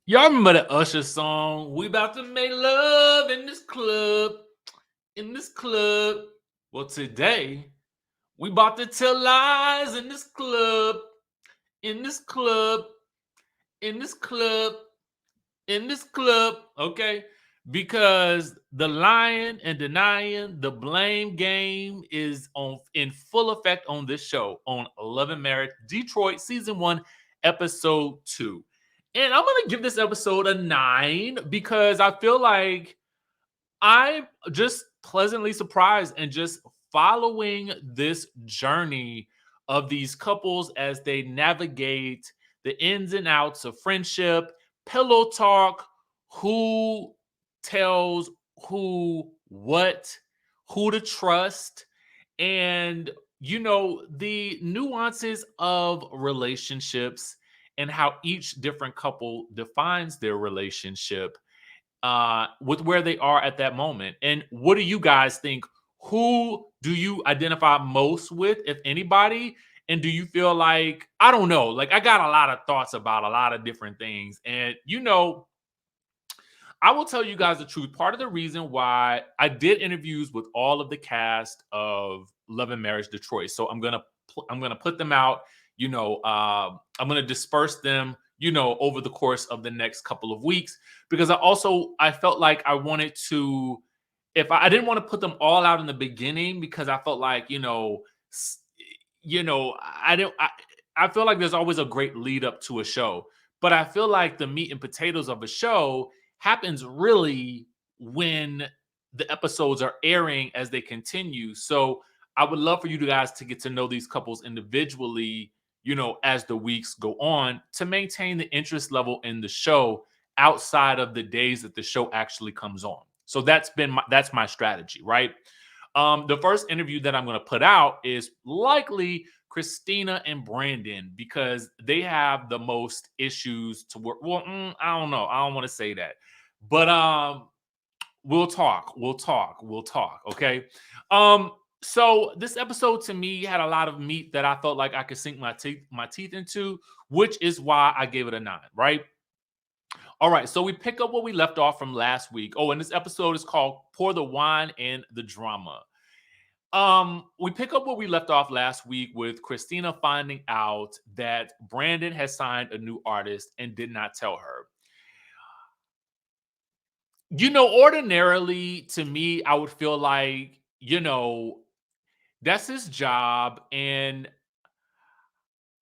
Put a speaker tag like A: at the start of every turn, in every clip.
A: Y'all remember the Usher song? We about to make love in this club, in this club. Well, today we about to tell lies in this club, in this club, in this club, in this club. Okay, because the lying and denying, the blame game is on in full effect on this show on Love and Marriage Detroit season 1, episode 2. And I'm gonna give this episode a 9 because I feel like I'm just pleasantly surprised and just following this journey of these couples as they navigate the ins and outs of friendship, pillow talk, who tells who what, who to trust, and the nuances of relationships and how each different couple defines their relationship with where they are at that moment. And what do you guys think? Who do you identify most with, if anybody? And do you feel like, I don't know, like I got a lot of thoughts about a lot of different things. And I will tell you guys the truth. Part of the reason why I did interviews with all of the cast of Love and Marriage Detroit, so I'm gonna put them out. I'm gonna disperse them. Over the course of the next couple of weeks, because I felt like I wanted to. If I didn't want to put them all out in the beginning, because I felt like I don't. I feel like there's always a great lead up to a show, but I feel like the meat and potatoes of a show happens really when the episodes are airing as they continue. So I would love for you guys to get to know these couples individually, as the weeks go on, to maintain the interest level in the show outside of the days that the show actually comes on. So that's my strategy, right? The first interview that I'm going to put out is likely Kristina and Brandon, because they have the most issues to work. Well, I don't know. I don't want to say that, but we'll talk. We'll talk. We'll talk. Okay. So this episode to me had a lot of meat that I felt like I could sink my teeth into, which is why I gave it a 9. Right. All right. So we pick up where we left off from last week. Oh, and this episode is called "Pour the Wine and the Drama." We pick up where we left off last week with Kristina finding out that Brandon has signed a new artist and did not tell her. Ordinarily to me, I would feel like, that's his job. And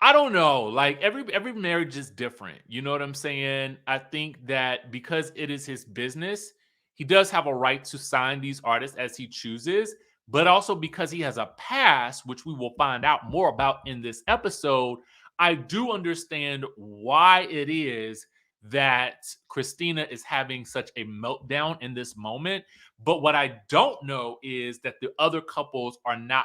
A: I don't know, like every marriage is different. You know what I'm saying? I think that because it is his business, he does have a right to sign these artists as he chooses, but also because he has a past, which we will find out more about in this episode, I do understand why it is that Kristina is having such a meltdown in this moment. But what I don't know is that the other couples are not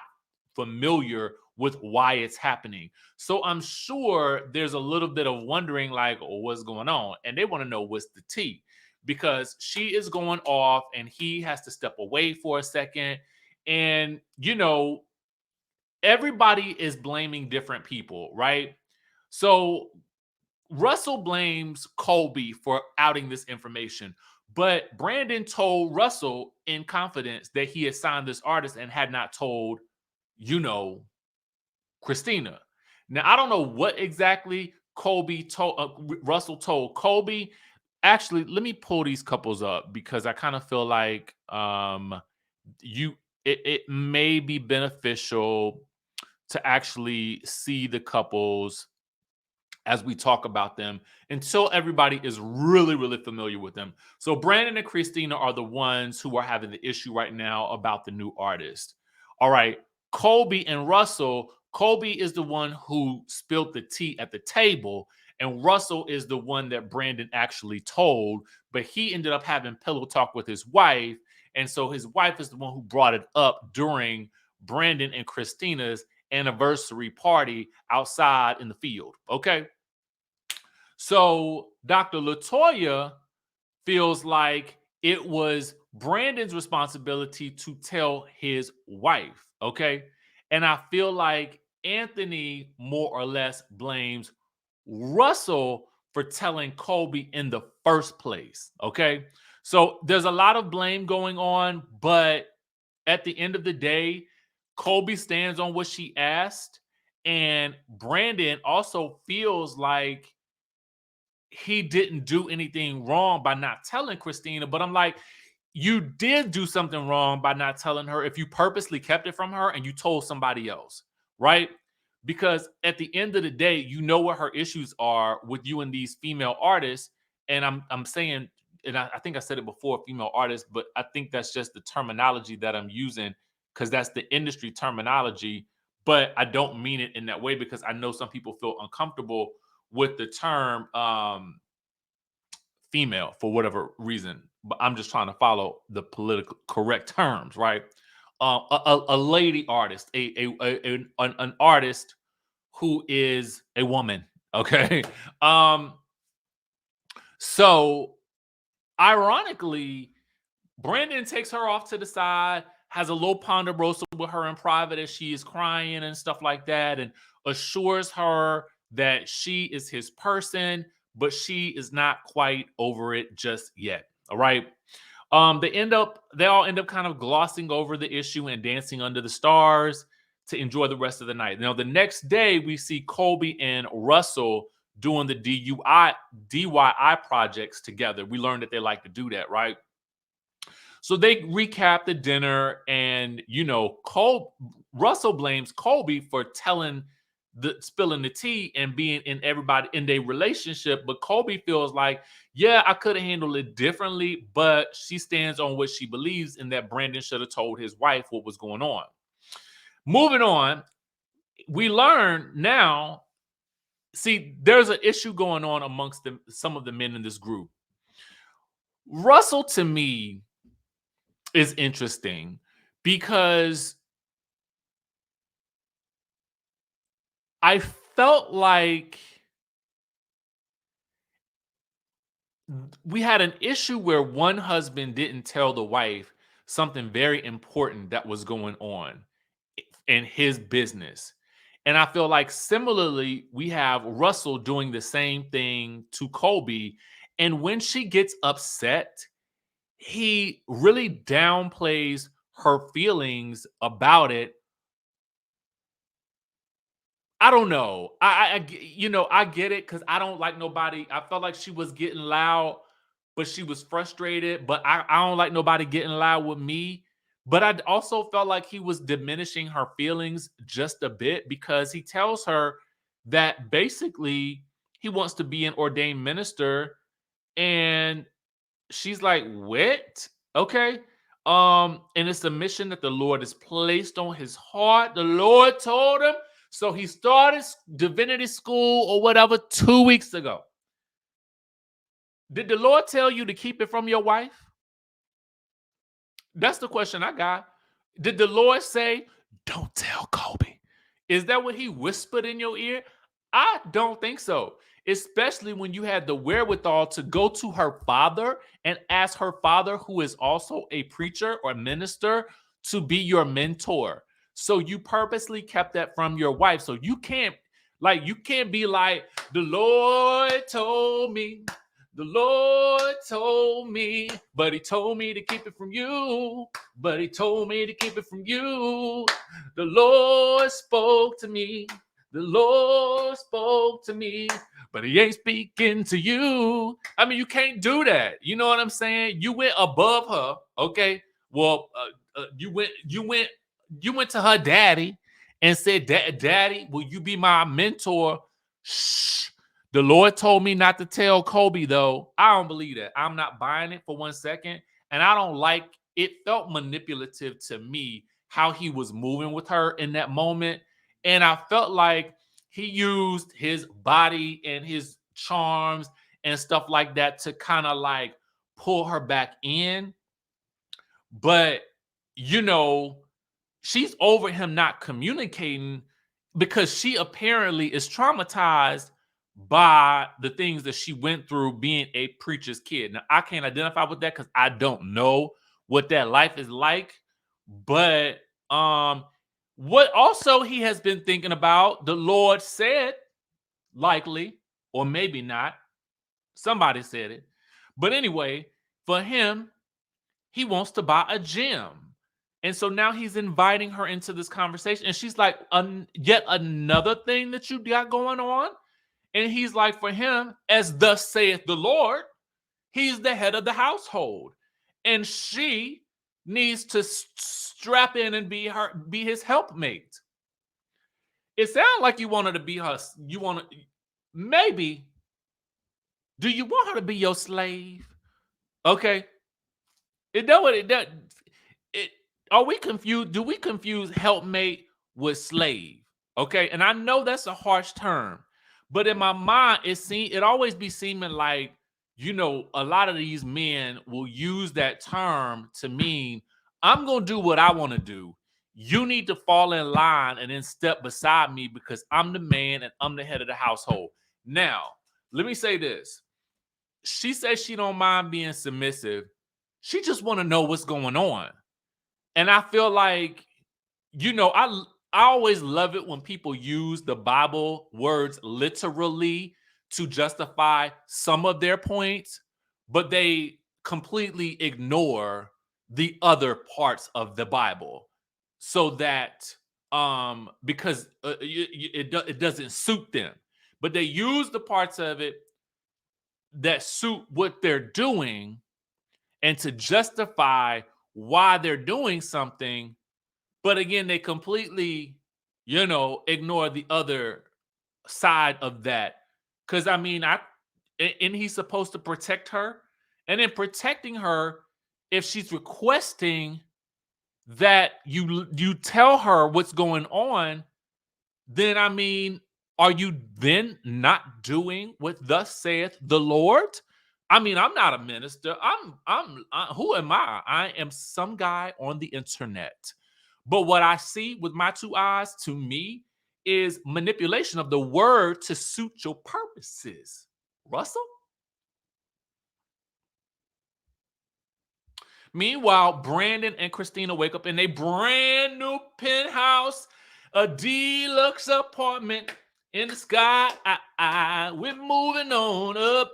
A: familiar with why it's happening. So I'm sure there's a little bit of wondering, like, oh, what's going on? And they want to know what's the tea, because she is going off and he has to step away for a second. And, everybody is blaming different people, right? So Russell blames Colby for outing this information, but Brandon told Russell in confidence that he had signed this artist and had not told, you know, Kristina. Now, I don't know what exactly Russell told Colby. Actually, let me pull these couples up because I kind of feel like you it may be beneficial to actually see the couples as we talk about them until everybody is really, really familiar with them. So Brandon and Christina are the ones who are having the issue right now about the new artist. All right. Colby and Russell. Colby is the one who spilled the tea at the table, and Russell is the one that Brandon actually told, but he ended up having pillow talk with his wife. And so his wife is the one who brought it up during Brandon and Christina's anniversary party outside in the field. Okay. So Dr. Latoya feels like it was Brandon's responsibility to tell his wife. Okay. And I feel like Anthony more or less blames Russell for telling Colby in the first place. Okay. So there's a lot of blame going on, but at the end of the day, Colby stands on what she asked. And Brandon also feels like he didn't do anything wrong by not telling Kristina. But I'm like, you did do something wrong by not telling her if you purposely kept it from her and you told somebody else, right? Because at the end of the day, you know what her issues are with you and these female artists. And I'm saying, and I think I said it before, female artists, but I think that's just the terminology that I'm using because that's the industry terminology. But I don't mean it in that way because I know some people feel uncomfortable with the term female for whatever reason, but I'm just trying to follow the political correct terms, right? A lady artist, an artist who is a woman. Okay. um, so ironically, Brandon takes her off to the side, has a little ponderosa with her in private as she is crying and stuff like that, and assures her that she is his person, but she is not quite over it just yet. All right. They all end up kind of glossing over the issue and dancing under the stars to enjoy the rest of the night. Now, the next day, we see Colby and Russell doing the DIY projects together. We learned that they like to do that, right? So they recap the dinner, and Russell blames Colby for spilling the tea and being in everybody in their relationship. But Colby feels like, yeah, I could have handled it differently, but she stands on what she believes in that Brandon should have told his wife what was going on. Moving on, we learn now. See, there's an issue going on amongst some of the men in this group. Russell, to me, is interesting because I felt like we had an issue where one husband didn't tell the wife something very important that was going on in his business. And I feel like similarly, we have Russell doing the same thing to Colby. And when she gets upset, he really downplays her feelings about it. I don't know. I get it because I don't like nobody. I felt like she was getting loud, but she was frustrated. But I don't like nobody getting loud with me. But I also felt like he was diminishing her feelings just a bit because he tells her that basically he wants to be an ordained minister, and she's like, "What? Okay." And it's a mission that the Lord has placed on his heart. The Lord told him. So he started divinity school or whatever 2 weeks ago. Did the Lord tell you to keep it from your wife? That's the question I got. Did the Lord say, don't tell Colby? Is that what he whispered in your ear? I don't think so. Especially when you had the wherewithal to go to her father and ask her father, who is also a preacher or minister, to be your mentor. So you purposely kept that from your wife. So you can't be like, the Lord told me. The Lord told me, but he told me to keep it from you. But he told me to keep it from you. The Lord spoke to me. The Lord spoke to me, but he ain't speaking to you. I mean, you can't do that. You know what I'm saying? You went above her, okay? Well, you went to her daddy and said, "Daddy, will you be my mentor?" Shh. The Lord told me not to tell Colby, though. I don't believe that. I'm not buying it for 1 second. And I don't like it. Felt manipulative to me how he was moving with her in that moment. And I felt like he used his body and his charms and stuff like that to kind of like pull her back in. But, you know, she's over him not communicating because she apparently is traumatized by the things that she went through being a preacher's kid. Now, I can't identify with that because I don't know what that life is like. But what also he has been thinking about, the Lord said, likely, or maybe not, Somebody said it. But anyway, for him, he wants to buy a gym. And so now he's inviting her into this conversation. And she's like, yet another thing that you got going on. And he's like, for him, as thus saith the Lord, he's the head of the household. And she needs to strap in and be his helpmate. It sounds like you want her to be her. You want to, maybe, do you want her to be your slave? Okay. It know what it does. It Are we confused? Do we confuse helpmate with slave? Okay, and I know that's a harsh term, but in my mind, it always be seeming like, a lot of these men will use that term to mean I'm gonna do what I want to do. You need to fall in line and then step beside me because I'm the man and I'm the head of the household. Now, let me say this. She says she don't mind being submissive. She just want to know what's going on. And I feel like, I always love it when people use the Bible words literally to justify some of their points, but they completely ignore the other parts of the Bible, so that because it doesn't suit them. But they use the parts of it that suit what they're doing, and to justify why they're doing something. But again, they completely, ignore the other side of that. Because and he's supposed to protect her. And in protecting her, if she's requesting that you tell her what's going on, then are you then not doing what thus saith the Lord? I'm not a minister. Who am I? I am some guy on the internet. But what I see with my two eyes, to me, is manipulation of the word to suit your purposes. Russell? Meanwhile, Brandon and Kristina wake up in a brand new penthouse, a deluxe apartment in the sky. We're moving on up.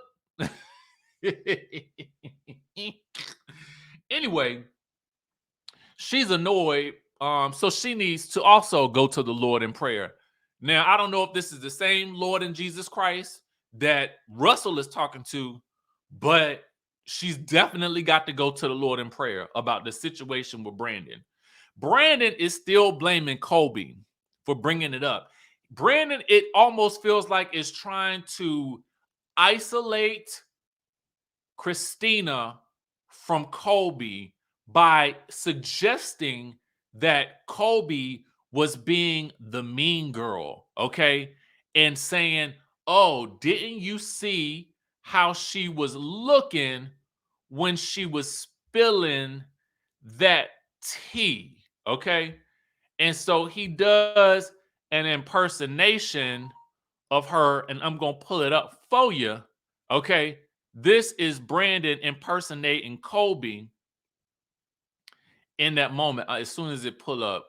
A: Anyway, she's annoyed. So she needs to also go to the Lord in prayer. Now, I don't know if this is the same Lord and Jesus Christ that Russell is talking to, but she's definitely got to go to the Lord in prayer about the situation with Brandon. Brandon is still blaming Colby for bringing it up. Brandon, it almost feels like, is trying to isolate Kristina from Colby by suggesting that Colby was being the mean girl, okay? And saying, oh, didn't you see how she was looking when she was spilling that tea, okay? And so he does an impersonation of her, and I'm going to pull it up for you, okay? This is Brandon impersonating Colby in that moment. As soon as it pull up,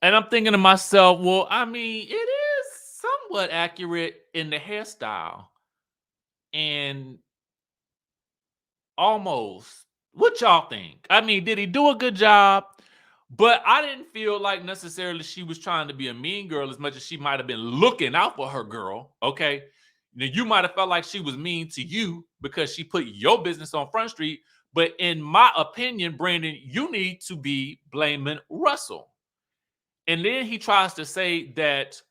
A: and I'm thinking to myself, well, it is somewhat accurate in the hairstyle, and almost. What y'all think? Did he do a good job? But I didn't feel like necessarily she was trying to be a mean girl as much as she might have been looking out for her girl. Okay. Now, you might have felt like she was mean to you because she put your business on Front Street. But in my opinion, Brandon, you need to be blaming Russell. And then he tries to say that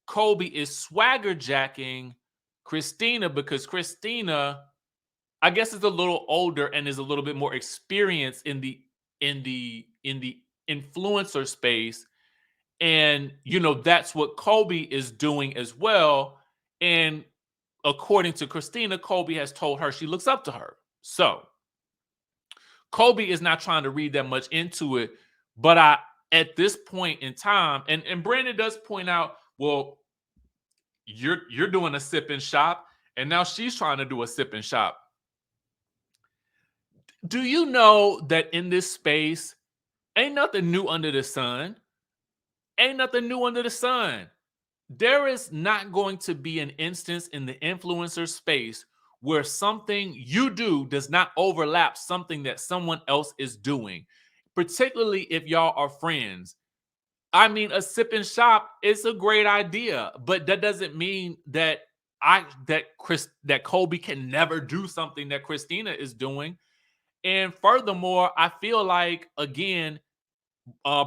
A: Colby is swagger jacking Kristina because Kristina, I guess, is a little older and is a little bit more experienced in the influencer space. And that's what Colby is doing as well. And according to Kristina, Colby has told her she looks up to her. So Colby is not trying to read that much into it. But at this point in time, and Brandon does point out, well, you're doing a sip and shop, and now she's trying to do a sip and shop. Do you know that in this space, ain't nothing new under the sun? Ain't nothing new under the sun. there is not going to be an instance in the influencer space where something you do does not overlap something that someone else is doing, particularly if y'all are friends. I mean, a sip and shop is a great idea, but that doesn't mean that that Kobe can never do something that Kristina is doing. And furthermore, I feel like, again,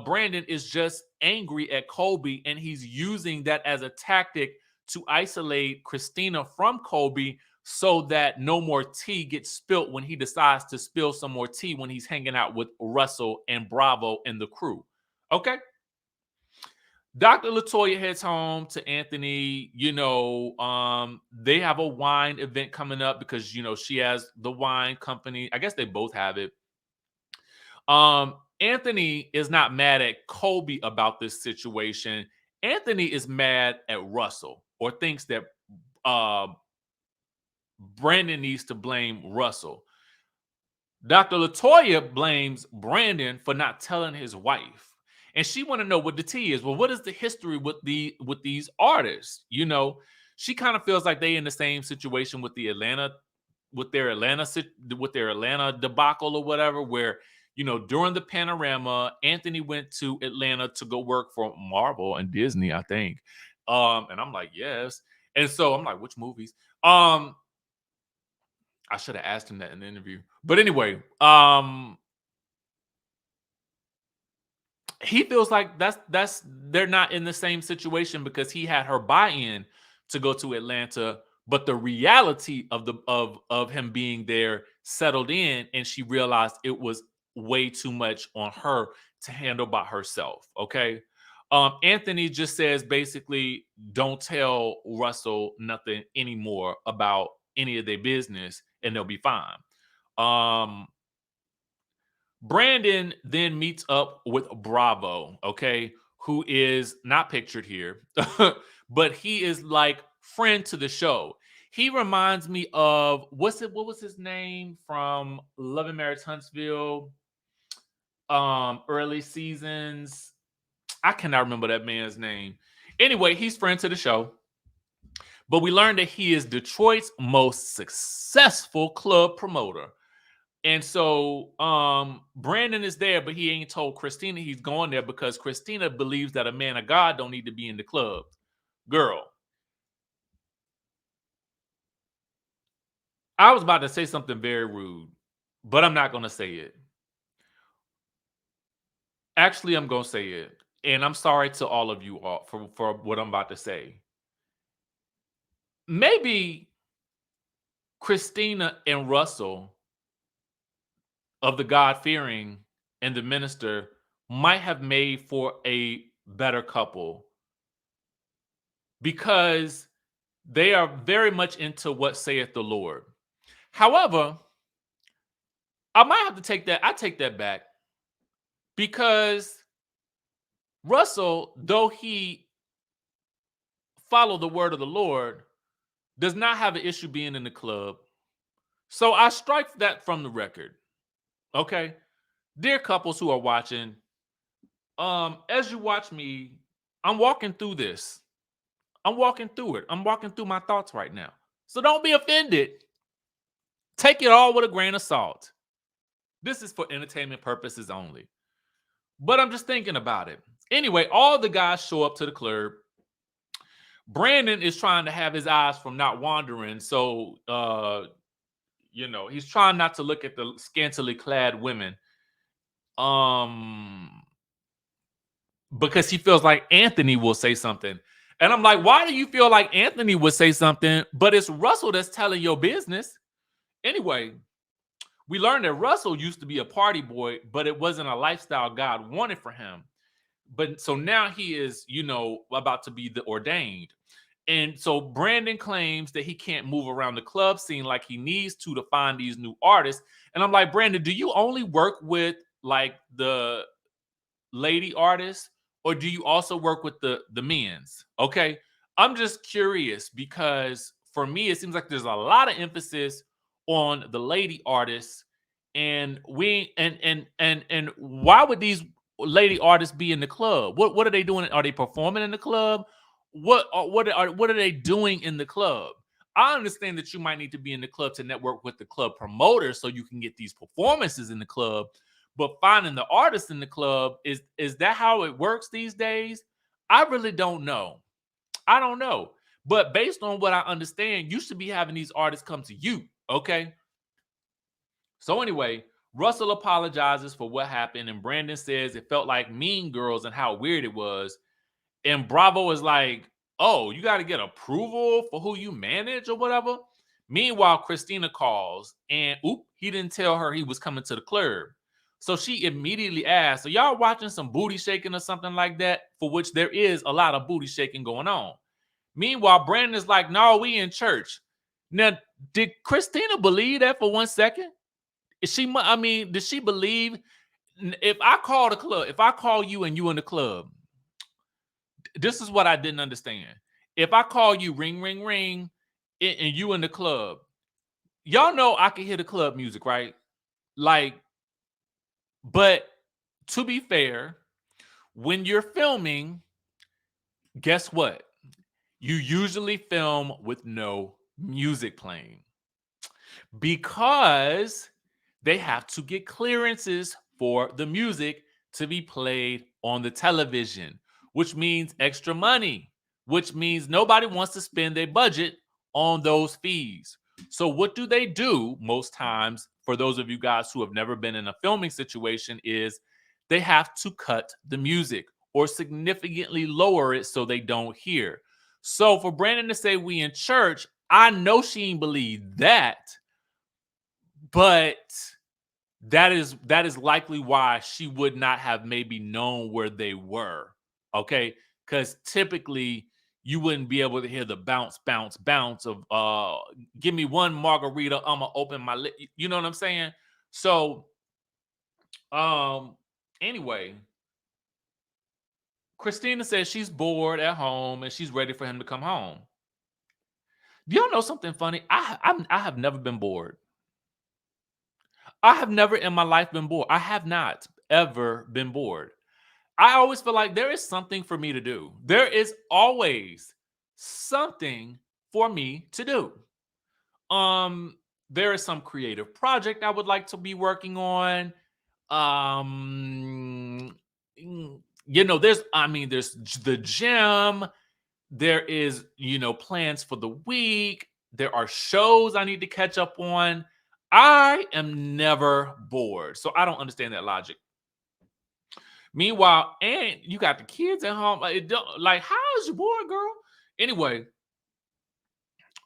A: Brandon is just angry at Kobe, and he's using that as a tactic to isolate Kristina from Kobe so that no more tea gets spilt when he decides to spill some more tea when he's hanging out with Russell and Bravo and the crew. Okay. Dr. Latoya heads home to Anthony. They have a wine event coming up because, she has the wine company. I guess they both have it. Anthony is not mad at Kobe about this situation. Anthony is mad at Russell, or thinks that uh, Brandon needs to blame Russell. Dr. Latoya blames Brandon for not telling his wife, and she want to know what the tea is. Well, what is the history with these artists? She kind of feels like they in the same situation with their Atlanta debacle or whatever, where during the panorama, Anthony went to Atlanta to go work for Marvel and Disney, I think. And I'm like, yes. And so I'm like, which movies? I should have asked him that in the interview. But anyway, he feels like that's they're not in the same situation because he had her buy-in to go to Atlanta, but the reality of him being there settled in, and she realized it was way too much on her to handle by herself. Okay. Anthony just says basically, don't tell Russell nothing anymore about any of their business, and they'll be fine. Brandon then meets up with Bravo, okay, who is not pictured here, but he is like friend to the show. He reminds me of what was his name from Love and Marriage Huntsville, early seasons. I cannot remember that man's name. Anyway, he's friend to the show. But we learned that he is Detroit's most successful club promoter. And so Brandon is there, but he ain't told Kristina he's going there because Kristina believes that a man of God don't need to be in the club. Girl, I was about to say something very rude, but I'm not going to say it. Actually, I'm going to say it. And I'm sorry to all of you all for what I'm about to say. Maybe Kristina and Russell of the God-fearing and the minister might have made for a better couple because they are very much into what saith the Lord. However, I might have to take that. I take that back because Russell, though he followed the word of the Lord, does not have an issue being in the club. So I strike that from the record. Okay. Dear couples who are watching, as you watch me, I'm walking through this. I'm walking through it. I'm walking through my thoughts right now. So don't be offended. Take it all with a grain of salt. This is for entertainment purposes only. But I'm just thinking about it. Anyway, all the guys show up to the club. Brandon is trying to have his eyes from not wandering. So, he's trying not to look at the scantily clad women. Because he feels like Anthony will say something. And I'm like, why do you feel like Anthony would say something, but it's Russell that's telling your business? Anyway, we learned that Russell used to be a party boy, but it wasn't a lifestyle God wanted for him. But so now he is, about to be the ordained. And so Brandon claims that he can't move around the club scene like he needs to find these new artists. And I'm like, Brandon, do you only work with like the lady artists, or do you also work with the men's? Okay, I'm just curious because for me it seems like there's a lot of emphasis on the lady artists, and why would these lady artists be in the club? What are they doing? Are they performing in the club, what are they doing in the club? I understand that you might need to be in the club to network with the club promoter so you can get these performances in the club. But finding the artist in the club, is that how it works these days? I really don't know. I don't know. But based on what I understand, you should be having these artists come to you. Okay. So anyway, Russell apologizes for what happened, and Brandon says it felt like Mean Girls and how weird it was. And Bravo is like, oh, you got to get approval for who you manage or whatever. Meanwhile, Kristina calls and he didn't tell her he was coming to the club. So she immediately asked, are y'all watching some booty shaking or something like that? For which there is a lot of booty shaking going on. Meanwhile, Brandon's like, no, we in church. Now, did Kristina believe that for 1 second? Did she believe if I call the club, if I call you and you in the club, this is what I didn't understand. If I call you ring, ring, ring, and you in the club, y'all know I can hear the club music, right? Like, but to be fair, when you're filming, guess what? You usually film with no music playing because they have to get clearances for the music to be played on the television, which means extra money, which means nobody wants to spend their budget on those fees. So what do they do most times, for those of you guys who have never been in a filming situation, is they have to cut the music or significantly lower it so they don't hear. So for Brandon to say we in church, I know she ain't believe that, but that is likely why she would not have maybe known where they were. Okay, because typically you wouldn't be able to hear the bounce, bounce, bounce of give me one margarita, I'ma open my lip. You know what I'm saying? So anyway, Kristina says she's bored at home and she's ready for him to come home. Do y'all know something funny? I have never been bored. I have never in my life been bored. I have not ever been bored. I always feel like there is something for me to do. There is always something for me to do. There is some creative project I would like to be working on. Um, there's the gym. There is, plans for the week. There are shows I need to catch up on. I am never bored. So I don't understand that logic. Meanwhile, and you got the kids at home. How is your boy, girl? Anyway,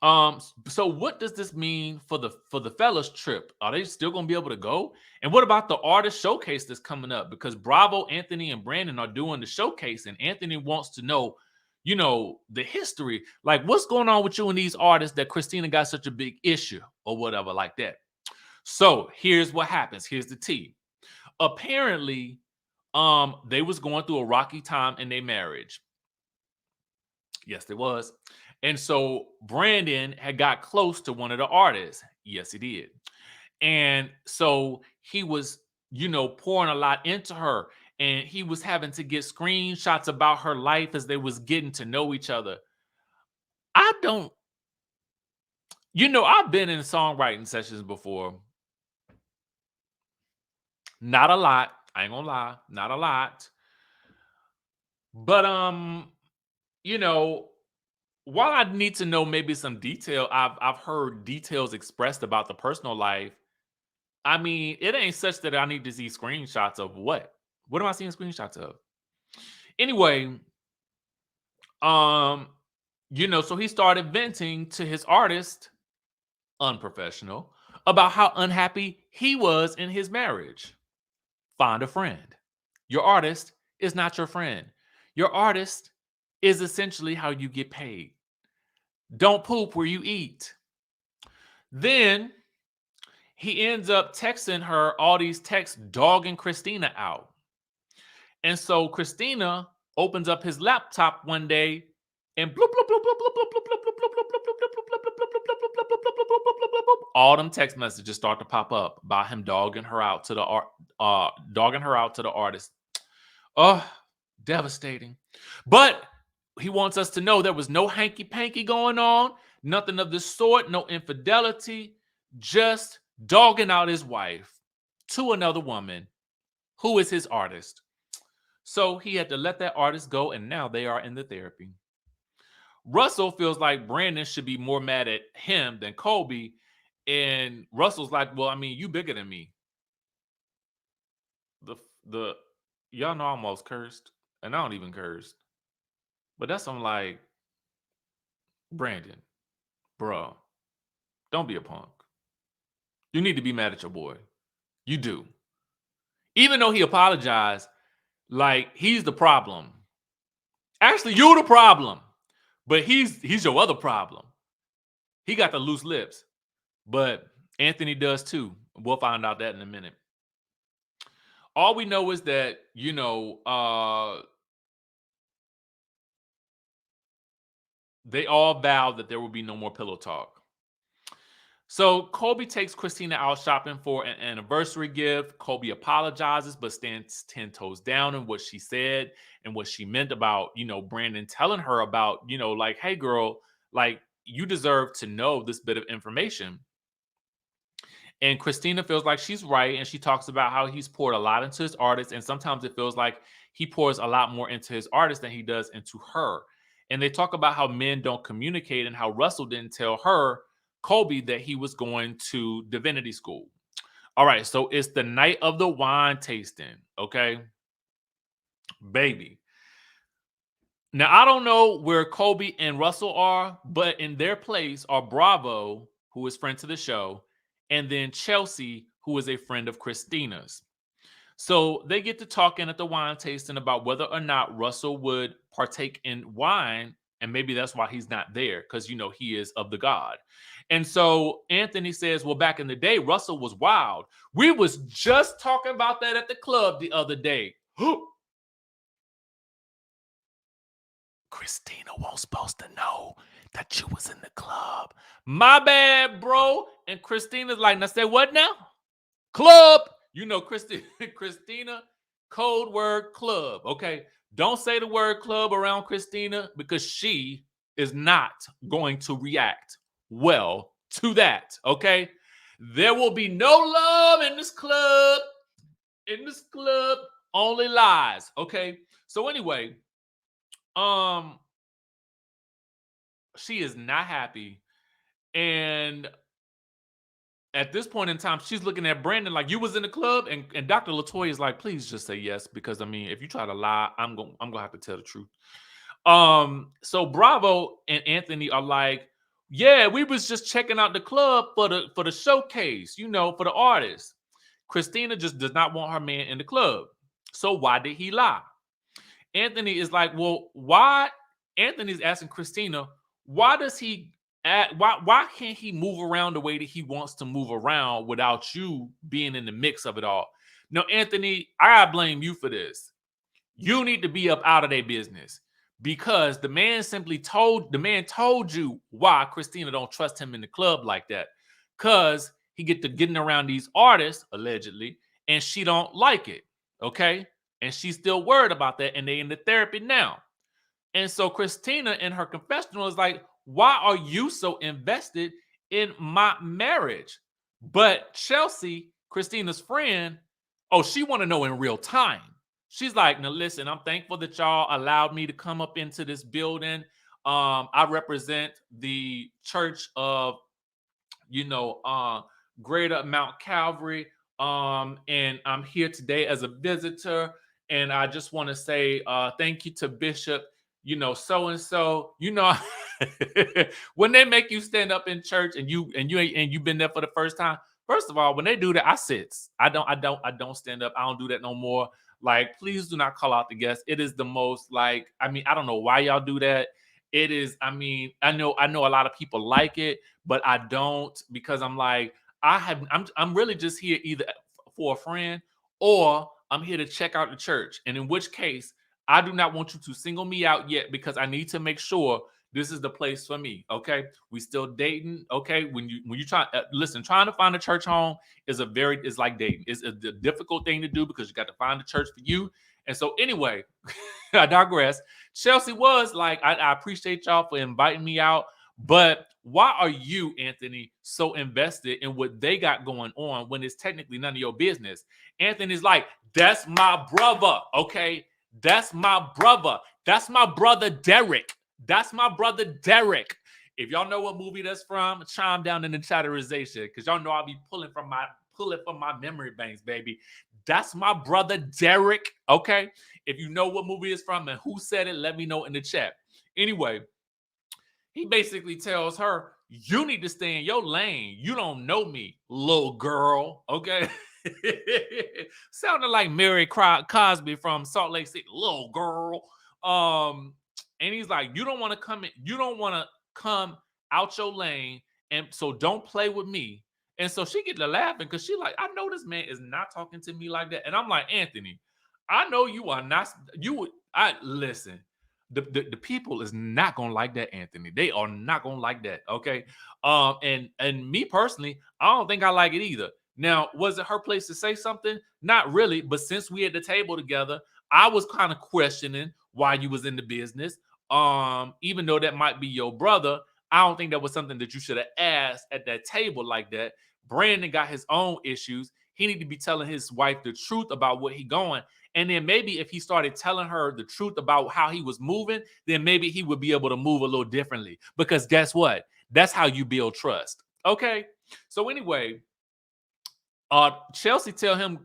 A: so what does this mean for the fellas trip? Are they still gonna be able to go? And what about the artist showcase that's coming up? Because Bravo, Anthony, and Brandon are doing the showcase, and Anthony wants to know, the history. Like, what's going on with you and these artists that Kristina got such a big issue or whatever like that. So here's what happens. Here's the tea. Apparently, they was going through a rocky time in their marriage. Yes, there was. And so Brandon had got close to one of the artists. Yes, he did. And so he was, pouring a lot into her. And he was having to get screenshots about her life as they was getting to know each other. I don't, I've been in songwriting sessions before. Not a lot. I ain't gonna lie. Not a lot. But while I need to know maybe some detail, I've heard details expressed about the personal life. I mean, it ain't such that I need to see screenshots of what. What am I seeing screenshots of? Anyway, so he started venting to his artist, unprofessional, about how unhappy he was in his marriage. Find a friend. Your artist is not your friend. Your artist is essentially how you get paid. Don't poop where you eat. Then he ends up texting her all these texts dogging Kristina out. And so Kristina opens up his laptop one day and all them text messages start to pop up about him dogging her out to the artist. Oh, devastating. But He wants us to know there was no hanky-panky going on, nothing of the sort, no infidelity, just dogging out his wife to another woman who is his artist. So he had to let that artist go, and now they are in the therapy. Russell feels like Brandon should be more mad at him than Colby. And Russell's like, well, I mean, you bigger than me. The y'all know I almost cursed, and I don't even curse. But that's I'm like, Brandon, bro, don't be a punk. You need to be mad at your boy. You do. Even though he apologized, like he's the problem. Actually, you the problem. But he's your other problem. He got the loose lips. But Anthony does too. We'll find out that in a minute. All we know is that, they all vowed that there will be no more pillow talk. So Colby takes Kristina out shopping for an anniversary gift. Colby apologizes, but stands 10 toes down in what she said and what she meant about, Brandon telling her about, like, hey, girl, like, you deserve to know this bit of information. And Kristina feels like she's right. And she talks about how he's poured a lot into his artist. And sometimes it feels like he pours a lot more into his artist than he does into her. And they talk about how men don't communicate and how Russell didn't tell Colby, that he was going to divinity school. All right, so it's the night of the wine tasting, okay? Baby. Now, I don't know where Colby and Russell are, but in their place are Bravo, who is friend to the show, and then Chelsea, who is a friend of Kristina's. So they get to talking at the wine tasting about whether or not Russell would partake in wine, and maybe that's why he's not there, because, he is of the God. And so Anthony says, well, back in the day, Russell was wild. We was just talking about that at the club the other day. Kristina wasn't supposed to know that you was in the club. My bad, bro. And Kristina's like, now say what now? Club. Kristina, code word club. Okay. Don't say the word club around Kristina because she is not going to react well to that. Okay. There will be no love in this club. In this club, only lies. Okay. So anyway, she is not happy. And at this point in time, she's looking at Brandon like, you was in the club, and Dr. Latoya is like, please just say yes, because I mean, if you try to lie, I'm gonna have to tell the truth. So Bravo and Anthony are like, yeah, we was just checking out the club for the showcase, for the artist. Kristina just does not want her man in the club. So why did he lie? Anthony is like, well, why? Anthony's asking Kristina, why does he why can't he move around the way that he wants to move around without you being in the mix of it all? No, Anthony, I blame you for this. You need to be up out of their business, because the man told you why Kristina don't trust him in the club like that, because he get to getting around these artists allegedly, and she don't like it. Okay, and she's still worried about that, and they in the therapy now. And so Kristina in her confessional is like, why are you so invested in my marriage? But Chelsea, Kristina's friend, she want to know in real time. She's like, now listen, I'm thankful that y'all allowed me to come up into this building. I represent the church of, Greater Mount Calvary. And I'm here today as a visitor. And I just want to say thank you to Bishop, so-and-so, when they make you stand up in church and you've been there for the first time. First of all, when they do that, I sit. I don't stand up. I don't do that no more. Like, please do not call out the guests. It is the most, like, I mean, I don't know why y'all do that. It is, I mean, I know a lot of people like it, but I don't, because I'm like, I'm really just here either for a friend, or I'm here to check out the church. And in which case, I do not want you to single me out yet, because I need to make sure this is the place for me. Okay, we still dating. Okay, when you try, listen, trying to find a church home is like dating. It's a difficult thing to do, because you got to find a church for you, And so anyway, I digress. Chelsea was like, I appreciate y'all for inviting me out, but why are you, Anthony, so invested in what they got going on when it's technically none of your business? Anthony's like, that's my brother, okay? That's my brother. That's my brother Derek. That's my brother Derek. If y'all know what movie that's from, chime down in the chatterization, because y'all know I'll be pulling from my memory banks, baby. That's my brother Derek, okay? If you know what movie it's from and who said it, let me know in the chat. Anyway, he basically tells her, you need to stay in your lane. You don't know me, little girl, okay? Sounded like Mary Cosby from Salt Lake City, little girl. And he's like, you don't want to come out your lane, and so don't play with me. And so she get to laughing because she like, I know this man is not talking to me like that. And I'm like, Anthony, I know you are not. You would. I listen. The people is not gonna like that, Anthony. They are not gonna like that. Okay. And me personally, I don't think I like it either. Now, was it her place to say something? Not really. But since we at the table together, I was kind of questioning why you was in the business. Even though that might be your brother, I don't think that was something that you should have asked at that table like that. Brandon got his own issues. He need to be telling his wife the truth about what he going. And then maybe if he started telling her the truth about how he was moving, then maybe he would be able to move a little differently. Because guess what? That's how you build trust. Okay. So anyway, Chelsea tell him,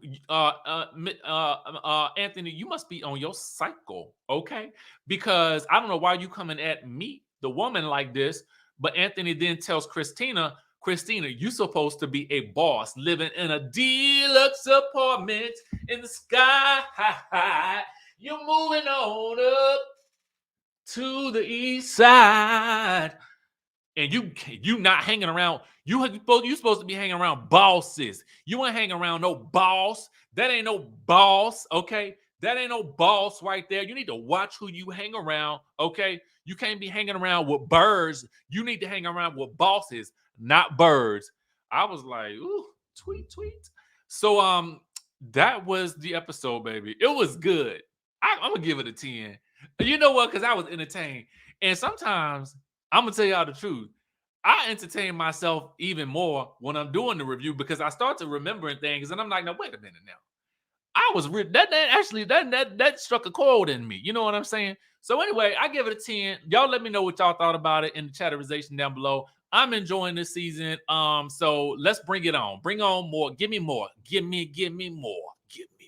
A: Anthony, you must be on your cycle, okay? Because I don't know why you coming at me, the woman, like this. But Anthony then tells Kristina, you supposed to be a boss living in a deluxe apartment in the sky. You're moving on up to the east side. And you not hanging around. You supposed to be hanging around bosses. You ain't hanging around no boss. That ain't no boss, okay? That ain't no boss right there. You need to watch who you hang around, okay? You can't be hanging around with birds. You need to hang around with bosses, not birds. I was like, ooh, tweet. So that was the episode, baby. It was good. I'm gonna give it a 10. You know what? Because I was entertained. And sometimes I'm gonna tell y'all the truth. I entertain myself even more when I'm doing the review because I start to remembering things, and I'm like, "No, wait a minute now. I was that struck a chord in me." You know what I'm saying? So anyway, I give it a 10. Y'all let me know what y'all thought about it in the chatterization down below. I'm enjoying this season. So let's bring it on. Bring on more. Give me more. Give me more. Give me.